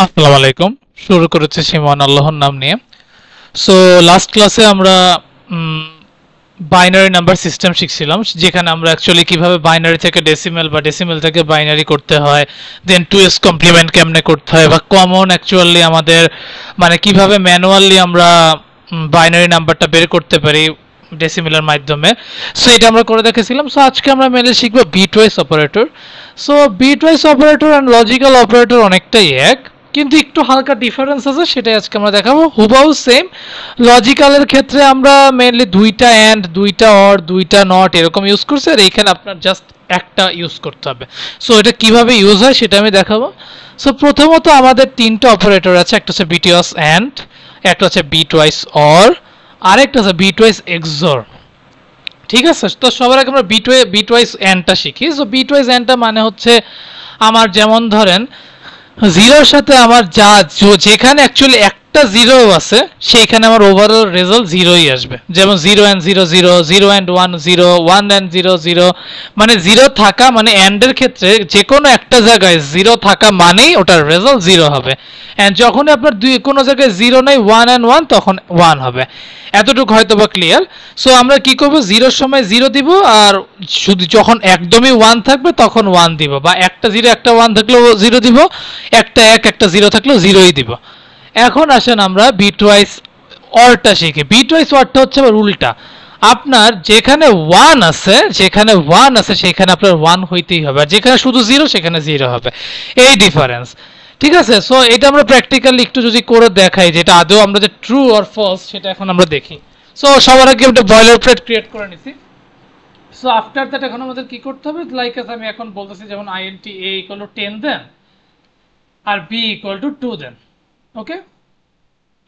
আসসালামু আলাইকুম। শুরু করেছি সীমান আল্লাহর নাম নিয়ে। সো লাস্ট ক্লাসে আমরা বাইনারি নাম্বার সিস্টেম শিখছিলাম, যেখানে আমরা অ্যাকচুয়ালি কিভাবে বাইনারি থেকে ডেসিমেল বা ডেসিমেল থেকে বাইনারি করতে হয়, দেন 2s কমপ্লিমেন্ট কেমনে করতে হয়, বা কমন অ্যাকচুয়ালি আমাদের মানে কিভাবে ম্যানুয়ালি আমরা বাইনারি নাম্বারটা বের করতে পারি ডেসিমেলের মাধ্যমে। সো এটা আমরা করে দেখেছিলাম। সো আজকে আমরা মেনলি শিখবো bitwise operator. So bitwise operator and logical operator অনেকটাই এক, কিন্তু একটু হালকা ডিফারেন্স আছে, সেটাই আজকে আমরা দেখাবো। হুবাহু সেম। লজিক্যালের ক্ষেত্রে আমরা মেনলি দুইটা অ্যান্ড, দুইটা অর, দুইটা নট এরকম ইউজ করছি, আর এইখানে আপনার জাস্ট একটা ইউজ করতে হবে। সো এটা কিভাবে ইউজ হয় সেটা আমি দেখাবো। সো প্রথমত আমাদের তিনটা অপারেটর আছে, একটা হচ্ছে বিটওয়াইজ অ্যান্ড, একটা হচ্ছে বিটওয়াইজ অর, আরেকটা হচ্ছে বিটওয়াইজ এক্সর। ঠিক আছে, তো সবার আগে আমরা বিটওয়াইজ অ্যান্ডটা শিখি। সো বিটওয়াইজ অ্যান্ডটা মানে হচ্ছে আমার যেমন ধরেন জিরোর সাথে আমার যেখানে অ্যাকচুয়ালি একটা জিরো আছে সেইখানে আমার ওভারঅল রেজাল্ট জিরোই আসবে। যেমন 0 and 0 0, 0 and 1 0, 1 and 0 0, মানে জিরো থাকা মানে অ্যান্ডের ক্ষেত্রে যে কোনো একটা জায়গায় জিরো থাকা মানেই ওটার রেজাল্ট জিরো হবে। অ্যান্ড যখনই আপনার কোনো জায়গায় জিরো নেই 1 and 1, তখন 1 হবে। এতটুকু হয়তো বা ক্লিয়ার। সো আমরা কি করব, জিরোর সময় জিরো দিব, আর শুধু যখন একদমই 1 থাকবে তখন 1 দিব, বা একটা জিরো একটা 1 থাকলেও জিরো দিব, একটা এক একটা জিরো থাকলেও জিরোই দিব। এখন আসেন আমরা বিটওয়াইজ অরটা শিখি। বিটওয়াইজ অরটা হচ্ছে আবার উল্টা। আপনার যেখানে 1 আছে, সেখানে আপনার 1 হইতেই হবে, আর যেখানে শুধু জিরো সেখানে জিরো হবে। এই ডিফারেন্স। ঠিক আছে, সো এটা আমরা প্র্যাকটিক্যালি একটু যদি করে দেখাই, যেটা আদৌ আমরা যে ট্রু অর ফলস সেটা এখন আমরা দেখি। সো সবার আগে একটা বয়লার প্লেট ক্রিয়েট করে নিছি। সো আফটার দ্যাট এখন আমাদের কি করতে হবে, লাইক আমি এখন বলতেছি, যেমন int a equal to 10 then, আর b equal to 2 then. Okay,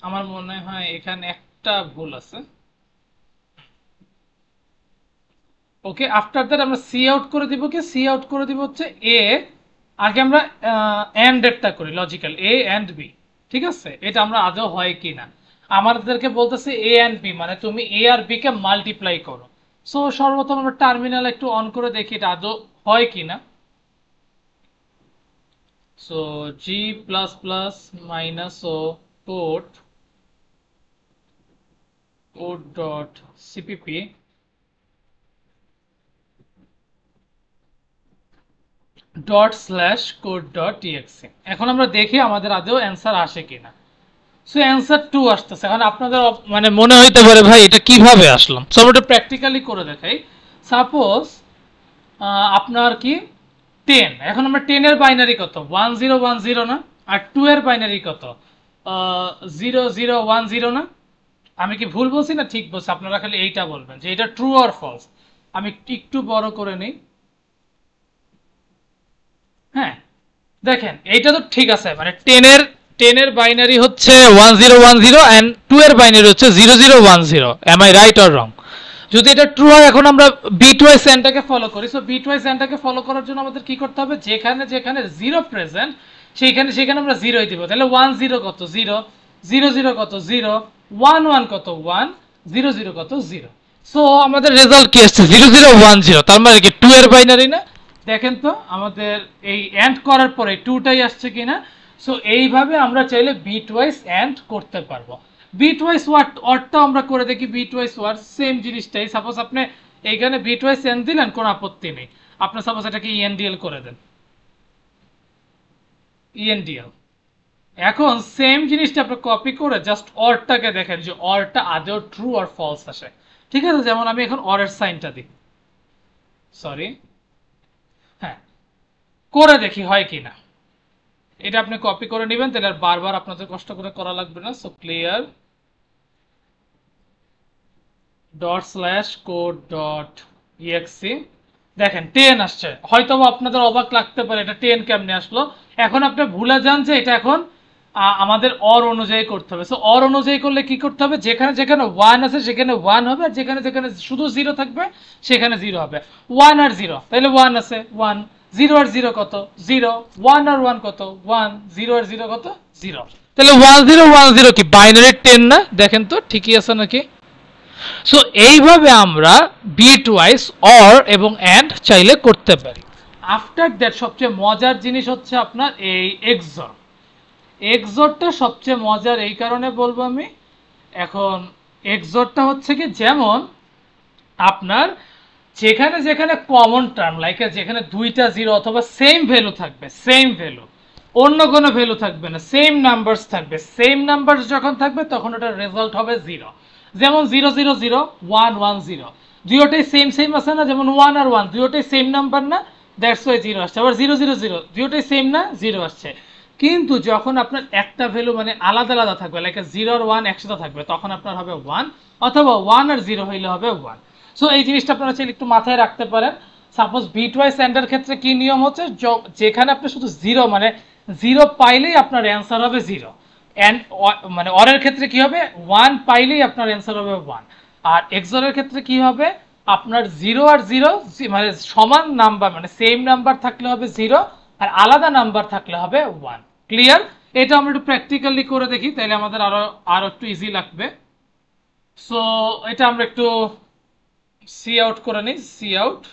আমার মনে হয় এখানে একটা ভুল আছে। ওকে, আফটার দ্যাট আমরা সি আউট করে দিব, কি সি আউট করে দিব হচ্ছে এ। আগে আমরা এন্ড এরটা করি, লজিক্যাল এ এন্ড বি। ঠিক আছে, এটা আমরা আদৌ হয় কি না, আমাদেরকে বলতেছে এ এন্ড বি মানে তুমি এ আর বি কে মাল্টিপ্লাই করো। সো সর্বপ্রথম আমরা টার্মিনাল একটু অন করে দেখি এটা আদৌ হয় কি না। So G plus plus minus O port O dot CPP dot slash code dot exe. এখন আমরা দেখি আমাদের আদৌ অ্যান্সার আসে কিনা। সো অ্যান্সার 2 আসতেছে। এখন আপনাদের মানে মনে হইতে পারে ভাই এটা কিভাবে আসলো। সো আমরা প্র্যাকটিক্যালি করে দেখাই। সাপোজ আপনার কি 10, এখন আমরা 10 এর বাইনারি কত, 1010 না, আর 2 এর বাইনারি কত, 0010 না। আমি কি ভুল বলছি না ঠিক বলছি, আপনারা খালি এইটা বলবেন যে এটা ট্রু অর ফলস। আমি একটু বড় করে নিই। হ্যাঁ, দেখেন এইটা তো ঠিক আছে, মানে 10 এর বাইনারি হচ্ছে 1010 এন্ড 2 এর বাইনারি হচ্ছে 0010। Am I right or wrong? যদি এটা ট্রু হয়, এখন আমরা বিটওয়াইজ এন্ডটাকে ফলো করি। সো বিটওয়াইজ এন্ডটাকে ফলো করার জন্য আমাদের কি করতে হবে, যেখানে যেখানে জিরো প্রেজেন্ট সেইখানে সেখানে আমরা জিরোই দিব। তাহলে 10 কত, 0, 00 কত, 0, 11 কত, 1, 00 কত, 0। সো আমাদের রেজাল্ট কি আসছে, 0010। তার মানে কি 2 এর বাইনারি না? দেখেন তো আমাদের এই এন্ড করার পরে 2টাই আসছে কিনা। সো এইভাবে আমরা চাইলে বিটওয়াইজ এন্ড করতে পারবো। বিটওয়াইজ ওয়ার্ডটাও আমরা করে দেখি। বিটওয়াইজ ওয়ার্ড সেম জিনিসটাই। সাপোজ আপনি এইখানে বিটওয়াইজ এন্ড দিলেন, কোনো আপত্তি নেই। আপনি সাপোজ এটাকে ইএনডিএল করে দেন, ইএনডিএল। এখন সেম জিনিসটা আপনি কপি করে জাস্ট অরটাকে দেখেন যে অরটা আদৌ ট্রু আর ফলস আসে। ঠিক আছে, যেমন আমি এখন অরের সাইনটা দিই, সরি, হ্যাঁ, করে দেখি হয় কিনা। এটা আপনি কপি করে নেবেন, তাহলে আর বারবার আপনাদের কষ্ট করে করা লাগবে না। So clear dot slash code dot exe. দেখেন 10 আসছে। হয়তো আপনাদের অবাক লাগতে পারে এটা 10 কেমনে আসলো। এখন আপনি ভুলে যান যে এটা এখন আমাদের অর অনুযায়ী করতে হবে। সো অর অনুযায়ী করলে কি করতে হবে, যেখানে যেখানে 1 আছে সেখানে 1 হবে, আর যেখানে যেখানে শুধু 0 থাকবে সেখানে 0 হবে। 1 আর 0, তাহলে 1 আছে 1, 0 আর 0 কত, 0, 1 আর 1 কত, 1, 0 আর 0 কত, 0। তাহলে 1010 কি বাইনারি 10 না? দেখেন তো ঠিকই আছে নাকি। সো এইভাবে আমরা বিটওয়াইজ অর এবং এন্ড চাইলে করতে পারি। আফটার দ্যাট সবচেয়ে মজার জিনিস হচ্ছে আপনার এই এক্সর। এক্সোরটা সবচেয়ে মজার এই কারণে বলবো আমি, এখন এক্সোরটা হচ্ছে কি, যেমন আপনার যেখানে যেখানে কমন টার্ম লাইক যেখানে দুইটা জিরো অথবা সেম ভ্যালু থাকবে, সেম ভ্যালু, অন্য কোনো ভ্যালু থাকবে না, সেম নাম্বারস থাকবে, সেম নাম্বারস যখন থাকবে তখন ওটার রেজাল্ট হবে জিরো। যেমন 0 0 0 1 1 0, দুইটাই সেম সেম আছে না, যেমন 1 আর 1 দুইটাই সেম নাম্বার না, দ্যাটস ওয়াই জিরো আসছে। আবার 0 0 0 দুইটাই সেম না, জিরো আসছে। কিন্তু যখন আপনার একটা ভ্যালু মানে আলাদা আলাদা থাকবে, লাইক 0 আর 1 একসাথে থাকবে, তখন আপনার হবে 1, অথবা 1 আর 0 হইলে হবে 1। সো এই জিনিসটা আপনারা চাইলে একটু মাথায় রাখতে পারেন। সাপোজ বিটওয়াইজ এন্ডের ক্ষেত্রে কি নিয়ম হচ্ছে, যেখানে আপনি শুধু জিরো মানে জিরো পাইলেই আপনার অ্যান্সার হবে জিরো, এন্ড মানে অরের ক্ষেত্রে কি হবে, 1 পাইলেই আপনার অ্যান্সার হবে 1। আর এক্সরের ক্ষেত্রে কি হবে, আপনার জিরো আর জিরো মানে সমান নাম্বার মানে সেম নাম্বার থাকলে হবে জিরো, আর আলাদা নাম্বার থাকলে হবে 1। ক্লিয়ার? এটা আমরা একটু প্র্যাকটিক্যালি করে দেখি, তাহলে আমাদের আরো আরো একটু ইজি লাগবে। সো এটা আমরা একটু সি আউট করে নিই, সি আউট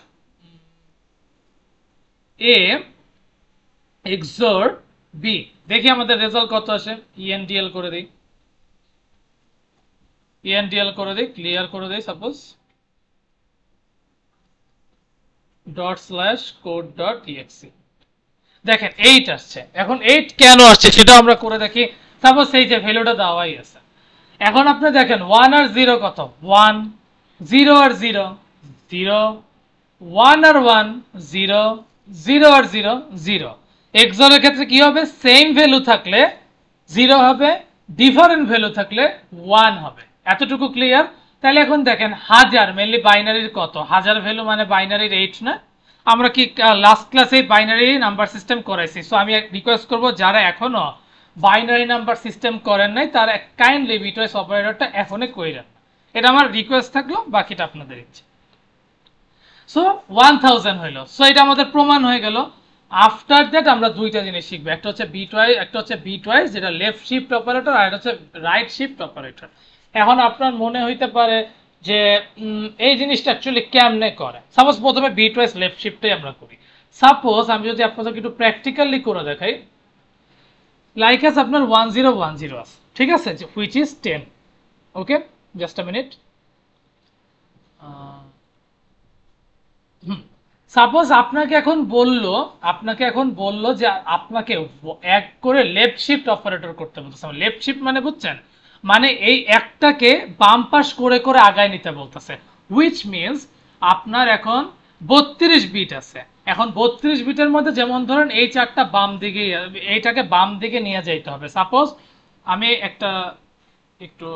এ এক্সর বি, দেখি আমাদের রেজাল্ট কত আসে। ইএনডিএল করে দিই, ইএনডিএল করে দিই, ক্লিয়ার করে দিই, suppose dot slash code dot exe. দেখেন 8 আসছে। এখন 8 কেন আসছে সেটা আমরা করে দেখি। সাপোজ এই যে ভ্যালুটা দেওয়াই আছে, এখন আপনি দেখেন 1 আর 0 কত, 1, 0 আর 0 0, 1 আর 1 0, 0 আর 0 0। এক্সরের ক্ষেত্রে কি হবে, সেম ভ্যালু থাকলে 0 হবে, ডিফারেন্ট ভ্যালু থাকলে 1 হবে। এতটুকু ক্লিয়ার? তাহলে এখন দেখেন হাজার, মেনলি বাইনারির কত, হাজার ভ্যালু মানে বাইনারির 8 না? আমরা কি লাস্ট ক্লাসে বাইনারি নাম্বার সিস্টেম করাইছি। সো আমি রিকোয়েস্ট করব যারা এখনো বাইনারি নাম্বার সিস্টেম করেন নাই তারা কাইন্ডলি বিটওয়াইজ অপারেটরটা এখনই কইরেন। এটা আমার রিকোয়েস্ট থাকলো, বাকিটা আপনাদের ইচ্ছে। সো 1000 হইলো। সো এটা আমাদের প্রমাণ হয়ে গেল। আফটার দ্যাট আমরা দুইটা জিনিস শিখবো, একটা হচ্ছে বিটওয়াইজ, একটা হচ্ছে বিটওয়াইজ যেটা লেফট শিফট অপারেটর, আর এটা হচ্ছে রাইট শিফট অপারেটর। এখন আপনার মনে হইতে পারে যে এই জিনিসটা অ্যাকচুয়ালি কেমনে করে। সাপোজ প্রথমে বিটওয়াইজ লেফট শিফটটাই আমরা করি। সাপোজ আমি যদি আপনাদেরকে একটু প্র্যাকটিক্যালি করে দেখাই, লাইক আছে আপনার 1010 আছে, ঠিক আছে, which is 10। Okay, just a minute. Suppose আপনাকে এখন বললো যে আপনাকে এক করে লেফট শিফট অপারেটর করতে বলতেছে। লেফট শিফট মানে বুঝছেন, মানে এই একটাকে বাম পাশ করে করে আগায় নিতে বলতেছে, হুইচ মিনস আপনার এখন 32 বিট আছে। এখন 32 বিটের মধ্যে যেমন ধরেন এই চারটা বাম দিকে, এইটাকে বাম দিকে নিয়ে যাইতে হবে। সাপোজ আমি একটা একটু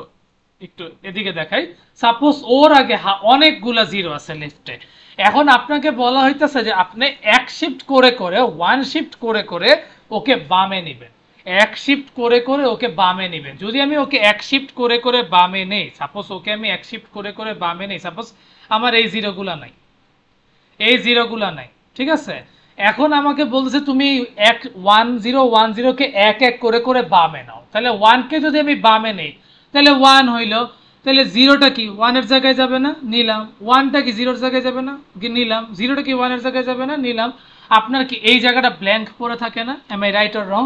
একটু এদিকে দেখাই। সাপোজ ওর আগে অনেকগুলা জিরো আছে লেফটে। এখন আপনাকে বলা হইতেছে যে আপনি এক শিফট করে করে, ওয়ান শিফট করে করে ওকে বামে নেবেন, এক শিফট করে করে ওকে বামে নেবেন। যদি আমি ওকে এক শিফট করে করে বামে নেই, সাপোজ ওকে আমি এক শিফট করে করে বামে নেই, সাপোজ আমার এই জিরোগুলা নাই, এই জিরোগুলা নাই, ঠিক আছে। এখন আমাকে বলছে তুমি 1010 কে এক এক করে করে বামে নাও। তাহলে 1 কে যদি আমি বামে নেই তাহলে 1 হইলো, তাহলে জিরোটা কি 1 এর জায়গায় যাবে না, নিলাম। 1টা কি জিরোর জায়গায় যাবে না, নিলাম। জিরোটা কি 1 এর জায়গায় যাবে না, নিলাম। আপনার কি এই জায়গাটা ব্ল্যাঙ্ক পড়ে থাকে না? Am I right or wrong?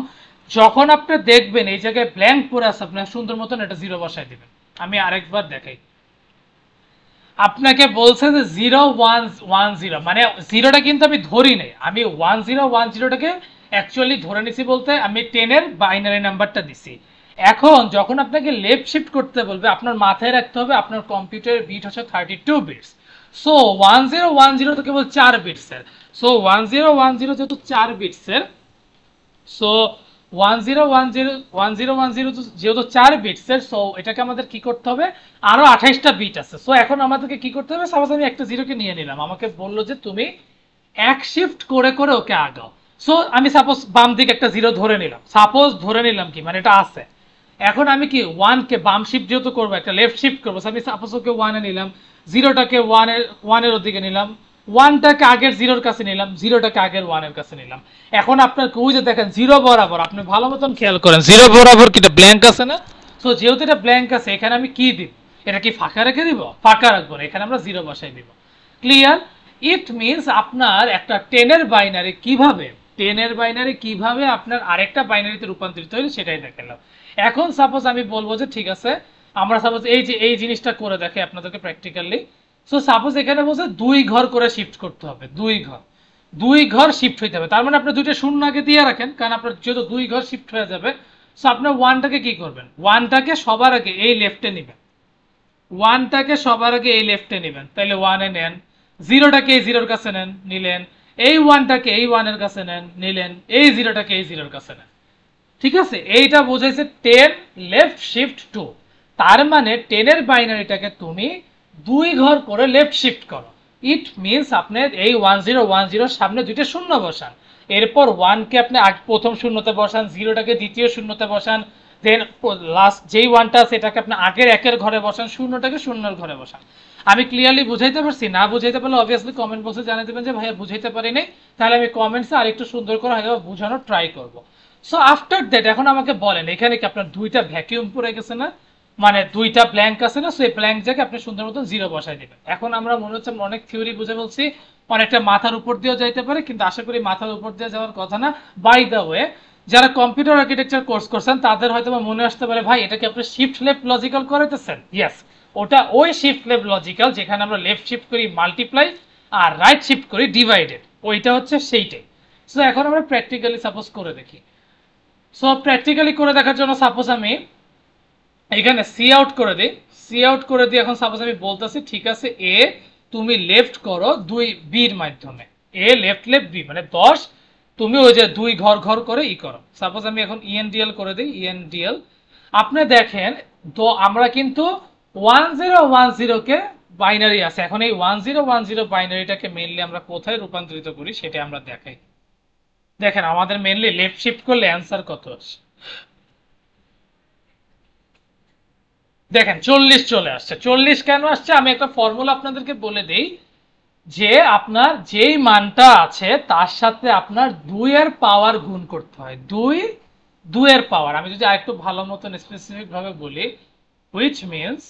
যখন আপনি দেখবেন এই জায়গায় ব্ল্যাঙ্ক পড়ে আছে, আপনার সুন্দর মতন এটা জিরো বসায় দিবেন। আমি আরেকবার দেখাই। আপনাকে বলছে যে 0110, মানে জিরোটা কিন্তু আমি ধরি নাই, আমি 1010টাকে অ্যাকচুয়ালি ধরে নিছি, বলতে আমি 10 এর বাইনারি নাম্বারটা দিছি। এখন যখন আপনাকে লেফট শিফট করতে বলবে, আপনার মাথায় রাখতে হবে আপনার কম্পিউটারের বিট হচ্ছে 32 বিটস। সো 1010 তো কেবল 4 বিটসের। সো 1010 যেহেতু 4 বিটসের, সো 1010 যেহেতু 4 বিটসের, সো এটাকে আমাদের কি করতে হবে, আরো 28টা বিট আছে। সো এখন আমাদেরকে কি করতে হবে, সাপোজ আমি একটা জিরোকে নিয়ে নিলাম, আমাকে বললো যে তুমি এক শিফট করে করে ওকে আগাও। সো আমি সাপোজ বাম দিকে একটা জিরো ধরে নিলাম, সাপোজ ধরে নিলাম কি মানে এটা আছে। এখন আমি কি 1 কে বাম শিফট যেহেতু করবো, একটা লেফট শিফট করবো, আমি সাপোজ ওকে 1 এ নিলাম, জিরোটাকে 1 এর ওদিকে নিলাম, 1টাকে আগের জিরোর কাছে নিলাম, জিরোটাকে আগের 1 এর কাছে নিলাম। এখন আপনার ওই যে দেখেন জিরো বরাবর, আপনি ভালো মতন খেয়াল করেন জিরো বরাবর কি এটা ব্ল্যাঙ্ক আছে না? সো যেহেতু এটা ব্ল্যাঙ্ক আছে, এখানে আমি কি দিব, এটা কি ফাঁকা রেখে দিব? ফাঁকা রাখবো না, এখানে আমরা জিরো বসাই দিব। ক্লিয়ার? ইট মিনস আপনার একটা 10 এর বাইনারি কিভাবে 10 এর বাইনারি কিভাবে আপনার আরেকটা বাইনারিতে রূপান্তরিত হলো সেটাই দেখালাম। এখন সাপোজ আমি বলবো যে ঠিক আছে আমরা সাপোজ এই যে এই জিনিসটা করে দেখে আপনাদেরকে প্র্যাকটিক্যালি। সো সাপোজ এখানে বলছে 2 ঘর করে শিফট করতে হবে, 2 ঘর শিফট হইতে হবে, তার মানে আপনি দুইটা শূন্য আগে দিয়ে রাখেন, কারণ আপনার যেহেতু 2 ঘর শিফট হয়ে যাবে। সো আপনার ওয়ানটাকে কি করবেন, ওয়ানটাকে সবার আগে এই লেফটে নেবেন, ওয়ানটাকে সবার আগে এই লেফটে নেবেন, তাহলে ওয়ানে নেন। জিরোটাকে এই জিরোর কাছে নেন, নিলেন। এই ওয়ানটাকে এই ওয়ানের কাছে নেন, নিলেন। এই জিরোটাকে এই জিরোর কাছে নেন। ঠিক আছে, এইটা বোঝাইছে 10 লেফট শিফট 2। তার মানে 10 এর বাইনারিটাকে তুমি 2 ঘর করে লেফট শিফট করো। ইট মিনস আপনি এই 1010 সামনে দুইটা শূন্য বসান, এরপর 1 কে আপনি প্রথম শূন্যতে বসান, 0টাকে দ্বিতীয় শূন্যতে বসান, দেন লাস্ট যেই 1টা আছে এটাকে আপনি আগের একের ঘরে বসান, শূন্যটাকে শূন্যের ঘরে বসান। আমি ক্লিয়ারলি বুঝাইতে পারছি? না বুঝাইতে পারলে অবভিয়াসলি কমেন্ট বক্সে জানিয়ে দেবেন যে ভাইয়া বুঝাইতে পারি নাই, তাহলে আমি কমেন্টসে আরেকটু সুন্দর করে হয়তো বোঝানোর ট্রাই করব। সো আফটার দ্যাট এখন আমাকে বলেন এখানে কি আপনার দুইটা ভ্যাকিউম পড়ে গেছে না, মানে দুইটা ব্ল্যাঙ্ক আছে না, সো এই ব্ল্যাঙ্ক জায়গায় আপনি সুন্দর মতো জিরো বসাই দিবেন। এখন আমরা মনে হচ্ছে অনেক থিওরি বুঝে বলছি, অনেকটা মাথার উপর দিয়েও যাইতে পারে, কিন্তু আশা করি মাথার উপর দিয়ে যাওয়ার কথা না। বাই দ্য ওয়ে, যারা কম্পিউটার আর্কিটেকচার কোর্স করছেন তাদের হয়তো মনে আসতে পারে ভাই এটা কি আপনি শিফট লেফট লজিক্যাল করাইতেছেন? ইয়েস, ওটা ওই শিফট লেফট লজিক্যাল যেখানে আমরা লেফট শিফট করি মাল্টিপ্লাই আর রাইট শিফট করি ডিভাইডেড, ওইটা হচ্ছে সেইটাই। সো এখন আমরা প্র্যাকটিক্যালি সাপোজ করে দেখি। সো প্র্যাকটিক্যালি করে দেখার জন্য সাপোজ আমি এখানে সি আউট করে দিই, সি আউট করে দিই। এখন সাপোজ আমি বলতেছি ঠিক আছে এ তুমি লেফট করো 2 বির মাধ্যমে, এ লেফট লেফট বি মানে 10, তুমি ওই যে 2 ঘর ঘর করে ই করো। সাপোজ আমি এখন ইএনডিএল করে দিই, ইএনডিএল। আপনি দেখেন তো আমরা কিন্তু 1010 কে বাইনারি আছে, এখন এই 1010 বাইনারিটাকে মেইনলি আমরা কোথায় রূপান্তরিত করি সেটা আমরা দেখাই। দেখেন আমাদের মেইনলি লেফট শিফট করলে অ্যান্সার কত আসে, দেখেন 40 চলে আসছে। 40 কেন আসছে আমি একটা ফর্মুলা আপনাদেরকে বলে দেই, যে আপনার যেই মানটা আছে তার সাথে আপনার 2 এর পাওয়ার গুণ করতে হয়। 2 এর পাওয়ার, আমি যদি আরেকটু ভালো মতন স্পেসিফিক ভাবে বলি, which means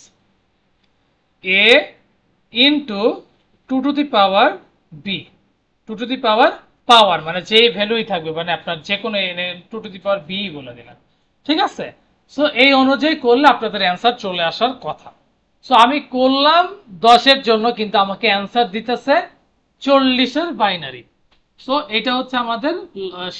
a into 2 to the power b, 2 to the power পাওয়ার মানে যেই ভ্যালুই থাকবে, মানে আপনার যে কোনো 2 to the power b বলে দিলাম, ঠিক আছে। সো এই অনুযায়ী করলে আপনাদের অ্যান্সার চলে আসার কথা। সো আমি করলাম 10 এর জন্য, কিন্তু আমাকে অ্যান্সার দিতেছে 40 এর বাইনারি। সো এটা হচ্ছে আমাদের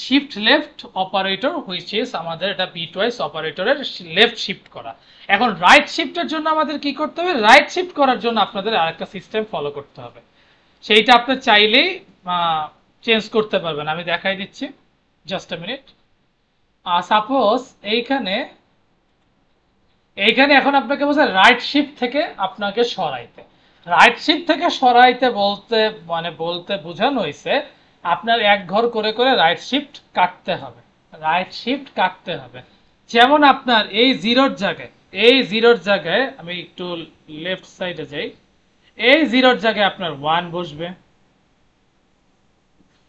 shift left operator, which is আমাদের এটা বিটওয়াইজ অপারেটরের লেফট শিফট করা। এখন রাইট শিফটের জন্য আমাদের কি করতে হবে, রাইট শিফট করার জন্য আপনাদের আরেকটা সিস্টেম ফলো করতে হবে, সেইটা আপনি চাইলেই চেঞ্জ করতে পারবেন। আমি দেখাই দিচ্ছি, জাস্ট আ মিনিট। সাপোজ এইখানে এখন আপনাকে বলছে রাইট শিফট থেকে আপনাকে সরাইতে, রাইট শিফট থেকে সরাইতে বলতে মানে বলতে বোঝানো হয়েছে আপনার এক ঘর করে করে রাইট শিফট কাটতে হবে, রাইট শিফট কাটতে হবে। যেমন আপনার এই জিরোর জায়গায়, এই জিরোর জায়গায় আমি একটু লেফট সাইডে যাই, এই জিরোর জায়গায় আপনার 1 বসবে,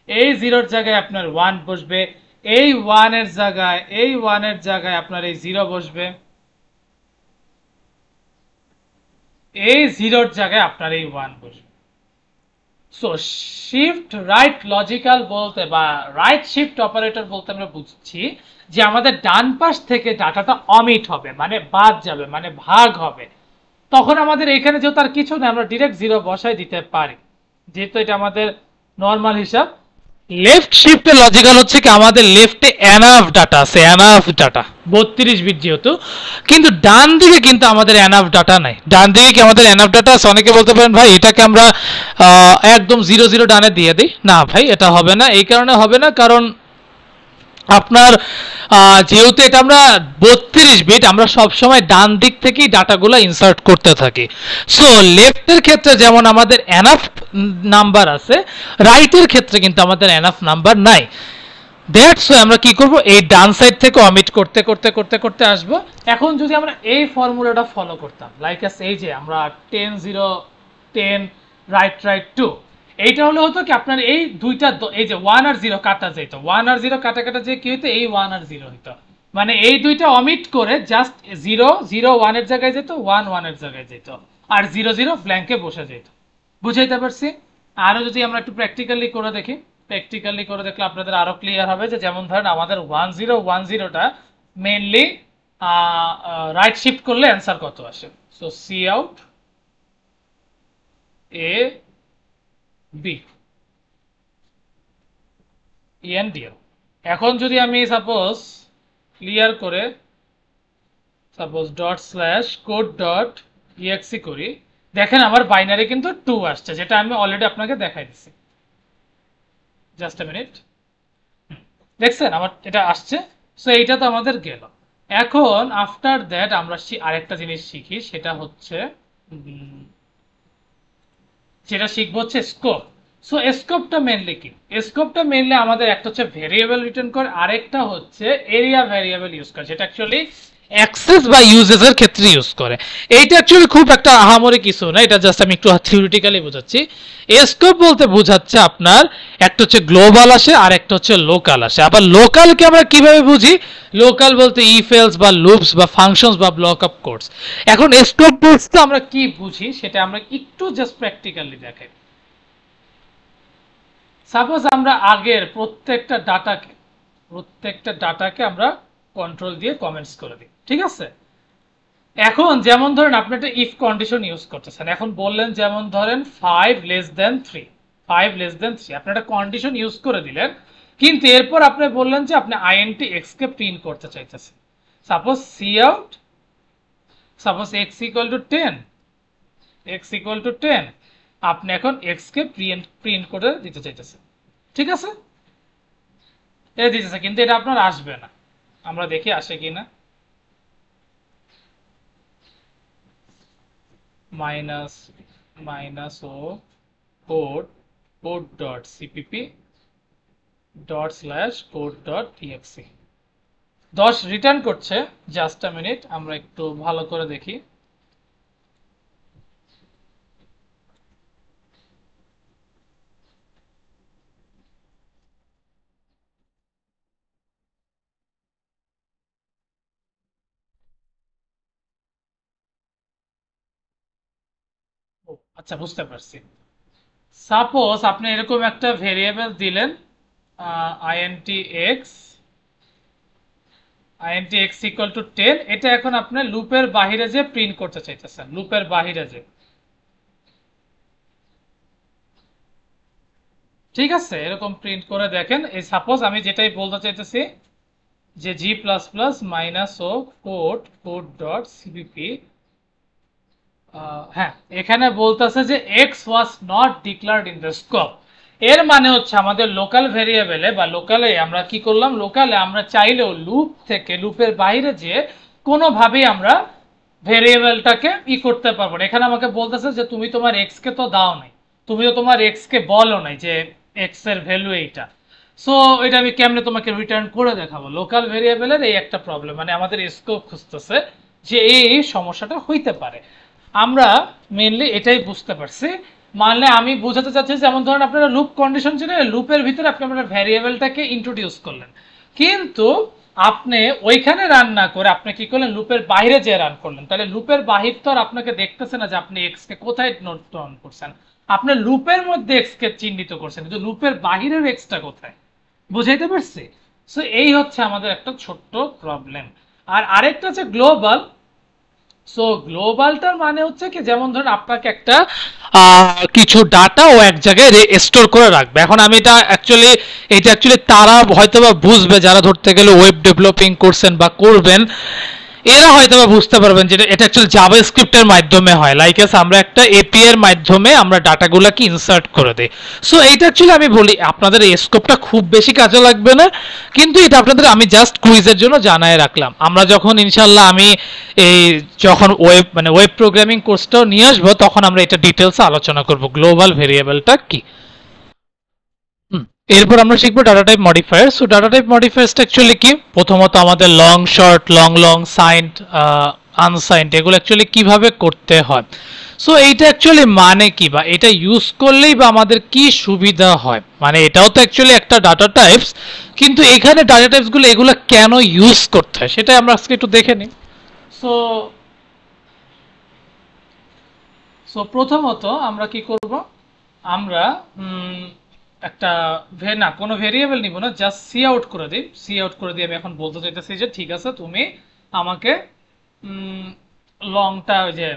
এই জিরোর জায়গায় আপনার 1 বসবে, এই 1 এর জায়গায় আপনার এই 0 বসবে, এই জিরোর জায়গায় আপনার এই 1 বসবে। সো শিফট রাইট লজিক্যাল বলতে বা রাইট শিফট অপারেটর বলতে আমরা বুঝছি যে আমাদের ডান পাশ থেকে ডাটাটা অমিট হবে, মানে বাদ যাবে, মানে ভাগ হবে। তখন আমাদের এখানে যেহেতু আর কিছু না, আমরা ডিরেক্ট 0 বসাই দিতে পারি, যেহেতু এটা আমাদের নর্মাল হিসাব। লেফট শিফটে লজিক্যাল হচ্ছে কি আমাদের লেফটে এনাফ ডাটা আছে, এনাফ ডাটা 32 বিট যেহেতু, কিন্তু ডান দিকে কিন্তু আমাদের এনাফ ডাটা নাই। ডান দিকে কি আমাদের এনাফ ডাটা আছে? অনেকে বলতে পারেন ভাই এটাকে আমরা একদম 0 ডানে দিয়ে দিই। না ভাই, এটা হবে না। এই কারণে হবে না কারণ আপনার যেহেতু এটা আমরা 32 বিট, আমরা সবসময় ডান দিক থেকেই ডাটাগুলো ইনসার্ট করতে থাকি। সো লেফটের ক্ষেত্রে যেমন আমাদের এনাফ নাম্বার আছে, রাইটের ক্ষেত্রে কিন্তু আমাদের এনাফ নাম্বার নাই। দ্যাটস ওয়াই আমরা কি করব, এই ডান সাইড থেকে অমিট করতে করতে করতে করতে আসব। এখন যদি আমরা এই ফর্মুলাটা ফলো করতাম, লাইক এই যে আমরা 10 0 10 রাইট রাইট 2, এইটা হলো হতো কি আপনার এই দুইটা এই যে 1 আর 0 কাটা যেত, 1 আর 0 কাটা কাটা যে কি হইতো, এই 1 আর 0 হইতো, মানে এই দুইটা অমিট করে জাস্ট 0 0 1 এর জায়গায় যেত, 1 1 এর জায়গায় যেত, আর 0 0 ব্ল্যাঙ্কে বসে যেত। বুঝাইতে পারছি? আরো যদি আমরা একটু প্র্যাকটিক্যালি করে দেখি, প্র্যাকটিক্যালি করে দেখলে আপনাদের আরো ক্লিয়ার হবে যে যেমন ধরেন আমাদের 1010টা মেইনলি রাইট শিফট করলে অ্যান্সার কত আসে। So C out A B N DL. এখন যদি আমি সাপোজ ক্লিয়ার করে suppose dot slash code dot exe করি, দেখেন আমার বাইনারি কিন্তু 2 আসছে, যেটা আমি অলরেডি আপনাকে দেখাই দিচ্ছি। জাস্ট আ মিনিট, দেখছেন আমার এটা আসছে। সো এইটা তো আমাদের গেল। এখন আফটার দ্যাট আমরা আরেকটা জিনিস শিখি, সেটা হচ্ছে যেটা শিখবো হচ্ছে স্কোপ। সো স্কোপটা মেনলি কি? স্কোপটা মেনলি আমাদের একটা হচ্ছে ভেরিয়েবল রিটার্ন করে, আরেকটা হচ্ছে এরিয়া ভেরিয়েবল ইউজ করে, যেটা অ্যাকচুয়ালি অ্যাক্সেস বা ইউজেসের ক্ষেত্রে ইউজ করে। এইটা অ্যাকচুয়ালি খুব একটা আহামরি কিছু না, এটা জাস্ট আমি একটু থিওরিটিক্যালি বোঝাচ্ছি। স্কোপ বলতে বোঝাচ্ছে আপনার একটা হচ্ছে গ্লোবাল আসে আর একটা হচ্ছে লোকাল আসে। আবার লোকালকে আমরা কিভাবে বুঝি? লোকাল বলতে ইফ এলস বা লুপস বা ফাংশনস বা ব্লক অফ কোডস। এখন স্কোপ বলতে আমরা কি বুঝি সেটা আমরা একটু জাস্ট প্র্যাকটিক্যালি দেখাই। সাপোজ আমরা আগের প্রত্যেকটা ডাটাকে আমরা কন্ট্রোল দিয়ে কমেন্টস করে দিই, ঠিক আছে? এখন যেমন ধরেন আপনি একটা ইফ কন্ডিশন ইউজ করতেছেন, এখন বললেন যেমন ধরেন 5 <3, 5 <3 আপনি একটা কন্ডিশন ইউজ করে দিলেন, কিন্তু এরপর আপনি বললেন যে আপনি আইএনটি এক্স কে প্রিন্ট করতে চাইতেছেন। Suppose C out suppose X equal to 10, আপনি এখন এক্স কে প্রিন্ট করে দিতে চাইতেছেন, ঠিক আছে? এটা দিতেছে, কিন্তু এটা আপনার আসবে না। আমরা দেখি আসে কিনা। Minus minus O code code dot CPP dot slash code dot exe 10 return করছে। জাস্ট আ মিনিট, আমরা একটু ভালো করে দেখি। ও আচ্ছা, বুঝতে পারছি। সাপোজ আপনি এরকম একটা ভেরিয়েবল দিলেন আইএনটি এক্স ইকুয়াল টু 10, এটা এখন আপনার লুপের বাহিরে যে প্রিন্ট করতে চাইতেছেন, লুপের বাহিরে যে, ঠিক আছে? এরকম প্রিন্ট করে দেখেন। এই সাপোজ আমি যেটাই বলতে চাইতেছি যে জি plus plus minus O code code dot CPP, হ্যাঁ, এখানে বলতেছে যে x was not declared in the scope. এর মানে হচ্ছে আমাদের লোকাল ভেরিয়েবলে বা লোকালে আমরা কি করলাম, লোকালে আমরা চাইলেও লুপ থেকে লুপের বাইরে যে কোনোভাবেই আমরা ভেরিয়েবলটাকে করতে পারবো না। এখানে আমাকে বলতেছে যে তুমি তোমার এক্স কে তো দাও নাই, তুমি তো তোমার এক্স কে বলো নাই যে এক্স এর ভ্যালু এইটা। সো এটা আমি কেমনে তোমাকে রিটার্ন করে দেখাবো? লোকাল ভেরিয়েবলের এই একটা প্রবলেম, মানে আমাদের স্কোপ খুঁজতেছে যে এই সমস্যাটা হইতে পারে। আমরা মেইনলি এটাই বুঝতে পারছি। মানে আমি বোঝাতে চাচ্ছি, যেমন ধরেন আপনারা লুপ কন্ডিশন ছিল, লুপের ভিতরে আপনি আপনার ভ্যারিয়েবলটাকে ইন্ট্রোডিউস করলেন, কিন্তু আপনি ওইখানে রান না করে আপনি কি করলেন, লুপের বাইরে যে রান করলেন। তাহলে লুপের বাহির তো আর আপনাকে দেখতেছে না যে আপনি এক্স কে কোথায় নোট ডাউন করছেন, আপনি লুপের মধ্যে এক্স কে চিহ্নিত করছেন, কিন্তু লুপের বাহিরের এক্সটা কোথায়? বুঝাইতে পারছি? সো এই হচ্ছে আমাদের একটা ছোট্ট প্রবলেম। আর আরেকটা হচ্ছে গ্লোবাল। সো গ্লোবালটার মানে হচ্ছে কি, যেমন ধরেন আপনাকে একটা কিছু ডাটা ও এক জায়গায় স্টোর করে রাখবে। এখন আমি এটা অ্যাকচুয়ালি তারা হয়তো বা বুঝবে যারা ধরতে গেলে ওয়েব ডেভেলপিং করছেন বা করবেন, এরা হয়তো বা বুঝতে পারবেন যে এটা অ্যাকচুয়ালি জাভাস্ক্রিপ্টের মাধ্যমে হয়। লাইক আমরা একটা এপিআই এর মাধ্যমে আমরা ডাটাগুলোকে ইনসার্ট করে দিই। সো এইটা অ্যাকচুয়ালি আমি বলি আপনাদের এই স্কোপটা খুব বেশি কাজে লাগবে না, কিন্তু এটা আপনাদের আমি জাস্ট কুইজের জন্য জানায় রাখলাম। আমরা যখন ইনশাল্লাহ আমি এই যখন ওয়েব প্রোগ্রামিং কোর্সটাও নিয়ে আসবো, তখন আমরা এটা ডিটেলসে আলোচনা করব গ্লোবাল ভেরিয়েবলটা কি। এরপর আমরা শিখবো data type modifier. So data type মডিফায়ারসটা অ্যাকচুয়ালি কি? প্রথমত আমাদের long short, long long, signed, unsigned, এগুলো অ্যাকচুয়ালি কিভাবে করতে হয়। সো এইটা অ্যাকচুয়ালি মানে কি, বা এটা ইউজ করলেই বা আমাদের কি সুবিধা হয়, মানে এটাও তো অ্যাকচুয়ালি একটা ডাটা টাইপস, কিন্তু এখানে ডাটা টাইপস গুলো এগুলো কেন ইউজ করতে হয় সেটা আমরা আজকে একটু দেখে নিই। সো সো প্রথমত আমরা কি করব, আমরা একটা না কোনো ভেরিয়েবল নিব না, জাস্ট সি আউট করে দিই। সি আউট করে দিয়ে আমি এখন বলতে চাইতেছি যে ঠিক আছে তুমি আমাকে লংটা ওই যে